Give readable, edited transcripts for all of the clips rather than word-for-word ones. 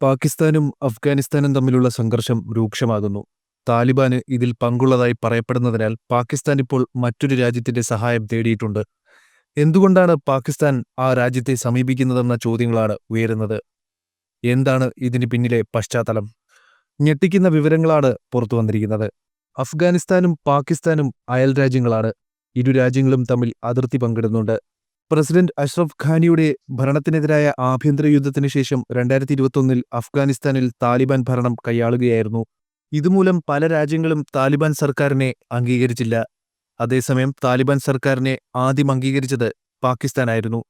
പാകിസ്ഥാനും അഫ്ഗാനിസ്ഥാനും തമ്മിലുള്ള സംഘർഷം രൂക്ഷമാകുന്നു. താലിബാന് ഇതിൽ പങ്കുള്ളതായി പറയപ്പെടുന്നതിനാൽ പാകിസ്ഥാൻ ഇപ്പോൾ മറ്റൊരു രാജ്യത്തിന്റെ സഹായം തേടിയിട്ടുണ്ട്. എന്തുകൊണ്ടാണ് പാകിസ്ഥാൻ ആ രാജ്യത്തെ സമീപിക്കുന്നതെന്ന ചോദ്യങ്ങളാണ് ഉയരുന്നത്. എന്താണ് ഇതിന് പിന്നിലെ പശ്ചാത്തലം? ഞെട്ടിക്കുന്ന വിവരങ്ങളാണ് പുറത്തുവന്നിരിക്കുന്നത്. അഫ്ഗാനിസ്ഥാനും പാകിസ്ഥാനും അയൽരാജ്യങ്ങളാണ്. ഇരു രാജ്യങ്ങളും തമ്മിൽ അതിർത്തി പങ്കിടുന്നുണ്ട്. പ്രസിഡന്റ് അഷ്റഫ് ഘാനിയുടെ ഭരണത്തിനെതിരായ ആഭ്യന്തര യുദ്ധത്തിന് ശേഷം 2021 അഫ്ഗാനിസ്ഥാനിൽ താലിബാൻ ഭരണം കൈയാളുകയായിരുന്നു. ഇതുമൂലം പല രാജ്യങ്ങളും താലിബാൻ സർക്കാരിനെ അംഗീകരിച്ചില്ല. അതേസമയം താലിബാൻ സർക്കാരിനെ ആദ്യം അംഗീകരിച്ചത് പാകിസ്ഥാനായിരുന്നു.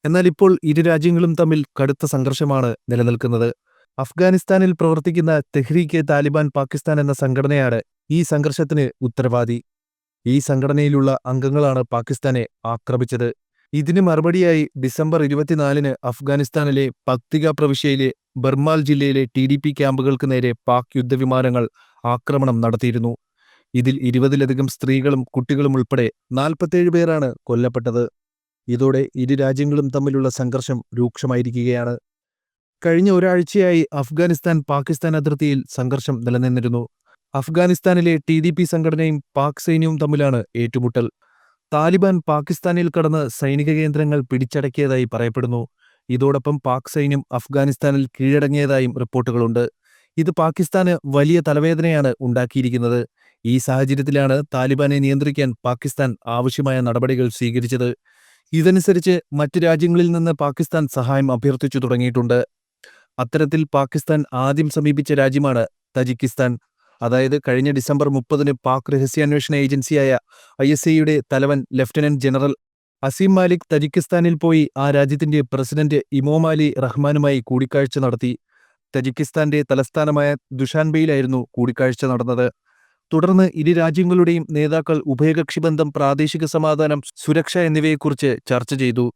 എന്നാൽ ഇപ്പോൾ ഇരു രാജ്യങ്ങളും തമ്മിൽ കടുത്ത സംഘർഷമാണ് നിലനിൽക്കുന്നത്. അഫ്ഗാനിസ്ഥാനിൽ പ്രവർത്തിക്കുന്ന തെഹ്രീക്ക് താലിബാൻ പാകിസ്ഥാൻ എന്ന സംഘടനയാണ് ഈ സംഘർഷത്തിന് ഉത്തരവാദി. ഈ സംഘടനയിലുള്ള അംഗങ്ങളാണ് പാകിസ്ഥാനെ ആക്രമിച്ചത്. ഇതിന് മറുപടിയായി ഡിസംബർ 24-ന് അഫ്ഗാനിസ്ഥാനിലെ പക്തിക പ്രവിശ്യയിലെ ബർമാൽ ജില്ലയിലെ TDP ക്യാമ്പുകൾക്ക് നേരെ പാക് യുദ്ധവിമാനങ്ങൾ ആക്രമണം നടത്തിയിരുന്നു. ഇതിൽ 20-ലധികം സ്ത്രീകളും കുട്ടികളും ഉൾപ്പെടെ 47 പേരാണ് കൊല്ലപ്പെട്ടത്. ഇതോടെ ഇരു രാജ്യങ്ങളും തമ്മിലുള്ള സംഘർഷം രൂക്ഷമായിരിക്കുകയാണ്. കഴിഞ്ഞ ഒരാഴ്ചയായി അഫ്ഗാനിസ്ഥാൻ പാകിസ്ഥാൻ അതിർത്തിയിൽ സംഘർഷം നിലനിന്നിരുന്നു. അഫ്ഗാനിസ്ഥാനിലെ TDP സംഘടനയും പാക് സൈന്യവും തമ്മിലാണ് ഏറ്റുമുട്ടൽ. താലിബാൻ പാകിസ്ഥാനിൽ കടന്ന് സൈനിക കേന്ദ്രങ്ങൾ പിടിച്ചടക്കിയതായി പറയപ്പെടുന്നു. ഇതോടൊപ്പം പാക് സൈന്യം അഫ്ഗാനിസ്ഥാനിൽ കീഴടങ്ങിയതായും റിപ്പോർട്ടുകളുണ്ട്. ഇത് പാകിസ്ഥാന് വലിയ തലവേദനയാണ് ഉണ്ടാക്കിയിരിക്കുന്നത്. ഈ സാഹചര്യത്തിലാണ് താലിബാനെ നിയന്ത്രിക്കാൻ പാകിസ്ഥാൻ ആവശ്യമായ നടപടികൾ സ്വീകരിച്ചത്. ഇതനുസരിച്ച് മറ്റ് രാജ്യങ്ങളിൽ നിന്ന് പാകിസ്ഥാൻ സഹായം അഭ്യർത്ഥിച്ചു തുടങ്ങിയിട്ടുണ്ട്. അത്തരത്തിൽ പാകിസ്ഥാൻ ആദ്യം സമീപിച്ച രാജ്യമാണ് തജിക്കിസ്ഥാൻ. അതായത് കഴിഞ്ഞ ഡിസംബർ 30-ന് പാക് രഹസ്യാന്വേഷണ ഏജൻസിയായ ISIയുടെ തലവൻ ലഫ്റ്റനന്റ് ജനറൽ അസീം മാലിക് തജിക്കിസ്ഥാനിൽ പോയി ആ രാജ്യത്തിന്റെ പ്രസിഡന്റ് ഇമോമാലി റഹ്മാനുമായി കൂടിക്കാഴ്ച നടത്തി. തജിക്കിസ്ഥാന്റെ തലസ്ഥാനമായ ദുഷാൻബെയിലായിരുന്നു കൂടിക്കാഴ്ച നടന്നത്. തുടർന്ന് ഇരു രാജ്യങ്ങളുടെയും നേതാക്കൾ ഉഭയകക്ഷി ബന്ധം, പ്രാദേശിക സമാധാനം, സുരക്ഷ എന്നിവയെക്കുറിച്ച് ചർച്ച ചെയ്തു.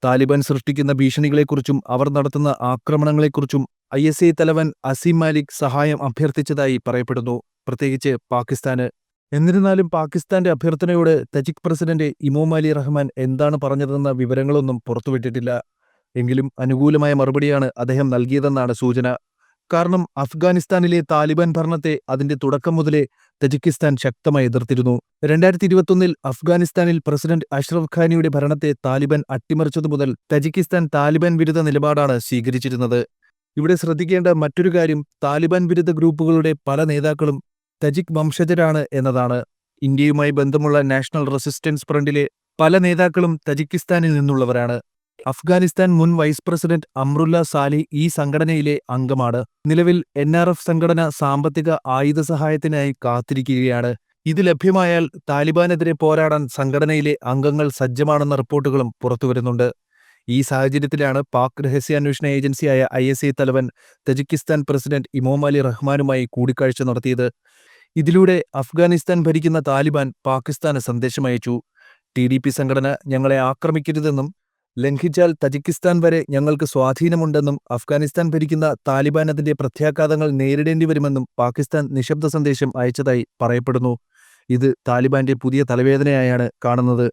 താലിബാൻ സൃഷ്ടിക്കുന്ന ഭീഷണികളെക്കുറിച്ചും അവർ നടത്തുന്ന ആക്രമണങ്ങളെക്കുറിച്ചും ISI തലവൻ അസീം മാലിക് സഹായം അഭ്യർത്ഥിച്ചതായി പറയപ്പെടുന്നു, പ്രത്യേകിച്ച് പാകിസ്ഥാന്. എന്നിരുന്നാലും പാകിസ്ഥാന്റെ അഭ്യർത്ഥനയോട് തജിക് പ്രസിഡന്റ് ഇമോമാലി റഹ്മാൻ എന്താണ് പറഞ്ഞതെന്ന വിവരങ്ങളൊന്നും പുറത്തുവിട്ടിട്ടില്ല. എങ്കിലും അനുകൂലമായ മറുപടിയാണ് അദ്ദേഹം നൽകിയതെന്നാണ് സൂചന. കാരണം അഫ്ഗാനിസ്ഥാനിലെ താലിബാൻ ഭരണത്തെ അതിന്റെ തുടക്കം മുതലേ തജിക്കിസ്ഥാൻ ശക്തമായി എതിർത്തിരുന്നു. 2021 അഫ്ഗാനിസ്ഥാനിൽ പ്രസിഡന്റ് അഷ്റഫ് ഘാനിയുടെ ഭരണത്തെ താലിബാൻ അട്ടിമറിച്ചതു മുതൽ തജിക്കിസ്ഥാൻ താലിബാൻ വിരുദ്ധ നിലപാടാണ് സ്വീകരിച്ചിരുന്നത്. ഇവിടെ ശ്രദ്ധിക്കേണ്ട മറ്റൊരു കാര്യം താലിബാൻ വിരുദ്ധ ഗ്രൂപ്പുകളുടെ പല നേതാക്കളും തജിക് വംശജരാണ് എന്നതാണ്. ഇന്ത്യയുമായി ബന്ധമുള്ള നാഷണൽ റെസിസ്റ്റൻസ് ഫ്രണ്ടിലെ പല നേതാക്കളും തജിക്കിസ്ഥാനിൽ നിന്നുള്ളവരാണ്. അഫ്ഗാനിസ്ഥാൻ മുൻ വൈസ് പ്രസിഡന്റ് അമ്രുല്ല സാലി ഈ സംഘടനയിലെ അംഗമാണ്. നിലവിൽ NRF സംഘടന സാമ്പത്തിക ആയുധ സഹായത്തിനായി കാത്തിരിക്കുകയാണ്. ഇത് ലഭ്യമായാൽ താലിബാനെതിരെ പോരാടാൻ സംഘടനയിലെ അംഗങ്ങൾ സജ്ജമാണെന്ന റിപ്പോർട്ടുകളും പുറത്തുവരുന്നുണ്ട്. ഈ സാഹചര്യത്തിലാണ് പാക് രഹസ്യാന്വേഷണ ഏജൻസിയായ ISI തലവൻ തജിക്കിസ്ഥാൻ പ്രസിഡന്റ് ഇമോമാലി റഹ്മാനുമായി കൂടിക്കാഴ്ച നടത്തിയത്. ഇതിലൂടെ അഫ്ഗാനിസ്ഥാൻ ഭരിക്കുന്ന താലിബാൻ പാകിസ്ഥാന് സന്ദേശമയച്ചു. TDP സംഘടന ഞങ്ങളെ ആക്രമിക്കരുതെന്നും ലംഘിച്ചാൽ തജിക്കിസ്ഥാൻ വരെ ഞങ്ങൾക്ക് സ്വാധീനമുണ്ടെന്നും അഫ്ഗാനിസ്ഥാൻ ഭരിക്കുന്ന താലിബാൻ അതിന്റെ പ്രത്യാഘാതങ്ങൾ നേരിടേണ്ടി വരുമെന്നും പാകിസ്ഥാൻ നിശബ്ദ സന്ദേശം അയച്ചതായി പറയപ്പെടുന്നു. ഇത് താലിബാന്റെ പുതിയ തലവേദനയായാണ് കാണുന്നത്.